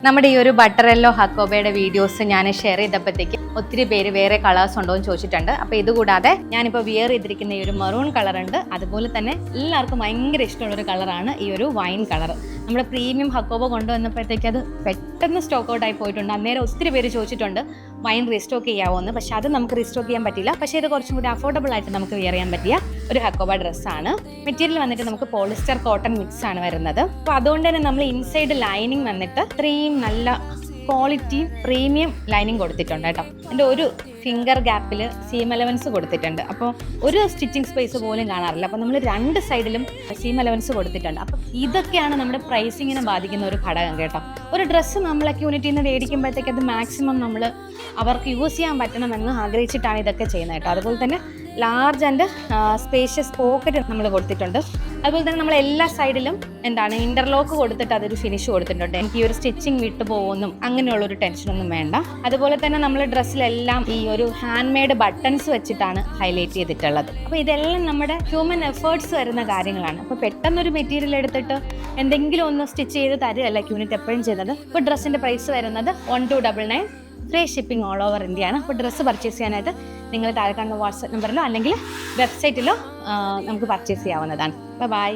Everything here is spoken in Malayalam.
നമ്മുടെ ഈ ഒരു ബട്ടറെല്ലോ ഹക്കോബയുടെ വീഡിയോസ് ഞാൻ ഷെയർ ചെയ്തപ്പോഴത്തേക്ക് ഒത്തിരി പേര് വേറെ കളേഴ്സ് ഉണ്ടോ എന്ന് ചോദിച്ചിട്ടുണ്ട്. അപ്പോൾ ഇതുകൂടാതെ ഞാനിപ്പോൾ വിയർ ചെയ്തിരിക്കുന്ന ഈ ഒരു മെറൂൺ കളർ ഉണ്ട്. അതുപോലെ തന്നെ എല്ലാവർക്കും ഭയങ്കര ഇഷ്ടമുള്ളൊരു കളറാണ് ഈ ഒരു വൈൻ കളർ. നമ്മുടെ പ്രീമിയം ഹക്കോബ കൊണ്ടുവന്നപ്പോഴത്തേക്ക് അത് പെട്ടെന്ന് സ്റ്റോക്ക് ഔട്ട് ആയി പോയിട്ടുണ്ട്. അന്നേരം ഒത്തിരി പേര് ചോദിച്ചിട്ടുണ്ട് വൈൻ റീസ്റ്റോക്ക് ചെയ്യാവോ എന്ന്. പക്ഷെ അത് നമുക്ക് റീസ്റ്റോക്ക് ചെയ്യാൻ പറ്റില്ല. പക്ഷേ ഇത് കുറച്ചും കൂടി അഫോർഡബിൾ ആയിട്ട് നമുക്ക് വിയർ ചെയ്യാൻ പറ്റിയ ഒരു ഹക്കോബ ഡ്രസ്സാണ്. മെറ്റീരിയൽ വന്നിട്ട് നമുക്ക് പോളിസ്റ്റർ കോട്ടൺ മിക്സ് ആണ് വരുന്നത്. അപ്പോൾ അതുകൊണ്ട് തന്നെ നമ്മൾ ഇൻസൈഡ് ലൈനിങ് വന്നിട്ട് ഇത്രയും നല്ല ക്വാളിറ്റി പ്രീമിയം ലൈനിങ് കൊടുത്തിട്ടുണ്ട് കേട്ടോ. എൻ്റെ ഒരു ഫിംഗർ ഗ്യാപ്പിൽ സീം അലവൻസ് കൊടുത്തിട്ടുണ്ട്. അപ്പോൾ ഒരു സ്റ്റിച്ചിങ് സ്പേസ് പോലും കാണാറില്ല. അപ്പോൾ നമ്മൾ രണ്ട് സൈഡിലും സീം അലവൻസ് കൊടുത്തിട്ടുണ്ട്. അപ്പോൾ ഇതൊക്കെയാണ് നമ്മുടെ പ്രൈസിങ്ങിനെ ബാധിക്കുന്ന ഒരു ഘടകം കേട്ടോ. ഒരു ഡ്രസ്സ് നമ്മളൊക്കെ യൂണിറ്റിൽ നിന്ന് മേടിക്കുമ്പോഴത്തേക്ക് അത് മാക്സിമം നമ്മൾ അവർക്ക് യൂസ് ചെയ്യാൻ പറ്റണമെന്ന് ആഗ്രഹിച്ചിട്ടാണ് ഇതൊക്കെ ചെയ്യുന്നത് കേട്ടോ. അതുപോലെ തന്നെ ലാർജ് ആൻഡ് സ്പേഷ്യസ് പോക്കറ്റ് നമ്മൾ കൊടുത്തിട്ടുണ്ട്. അതുപോലെ തന്നെ നമ്മൾ എല്ലാ സൈഡിലും ഇന്റർലോക്ക് കൊടുത്തിട്ട് അതൊരു ഫിനിഷ് കൊടുത്തിട്ടുണ്ട്. എനിക്ക് ഈ ഒരു സ്റ്റിച്ചിങ് വിട്ടു പോകുമെന്നും അങ്ങനെയുള്ളൊരു ടെൻഷനൊന്നും വേണ്ട. അതുപോലെ തന്നെ നമ്മൾ ഡ്രസ്സിലെല്ലാം ഈ ഒരു ഹാൻഡ് മെയ്ഡ് ബട്ടൺസ് വെച്ചിട്ടാണ് ഹൈലൈറ്റ് ചെയ്തിട്ടുള്ളത്. അപ്പോൾ ഇതെല്ലാം നമ്മുടെ ഹ്യൂമൻ എഫേർട്സ് വരുന്ന കാര്യങ്ങളാണ്. അപ്പോൾ പെട്ടെന്നൊരു മെറ്റീരിയൽ എടുത്തിട്ട് എന്തെങ്കിലും ഒന്ന് സ്റ്റിച്ച് ചെയ്ത് തരുകയല്ല യൂണിറ്റ് എപ്പോഴും ചെയ്യുന്നത്. ഇപ്പോൾ ഡ്രസ്സിൻ്റെ പ്രൈസ് വരുന്നത് 1299, free shipping all over India ആണ്. അപ്പോൾ ഡ്രസ്സ് പർച്ചേസ് ചെയ്യാനായിട്ട് നിങ്ങൾ താഴെ കാണുന്ന വാട്സ്ആപ്പ് നമ്പറിലോ അല്ലെങ്കിൽ വെബ്സൈറ്റിലോ നമുക്ക് പർച്ചേസ് ചെയ്യാവുന്നതാണ്. ബൈ.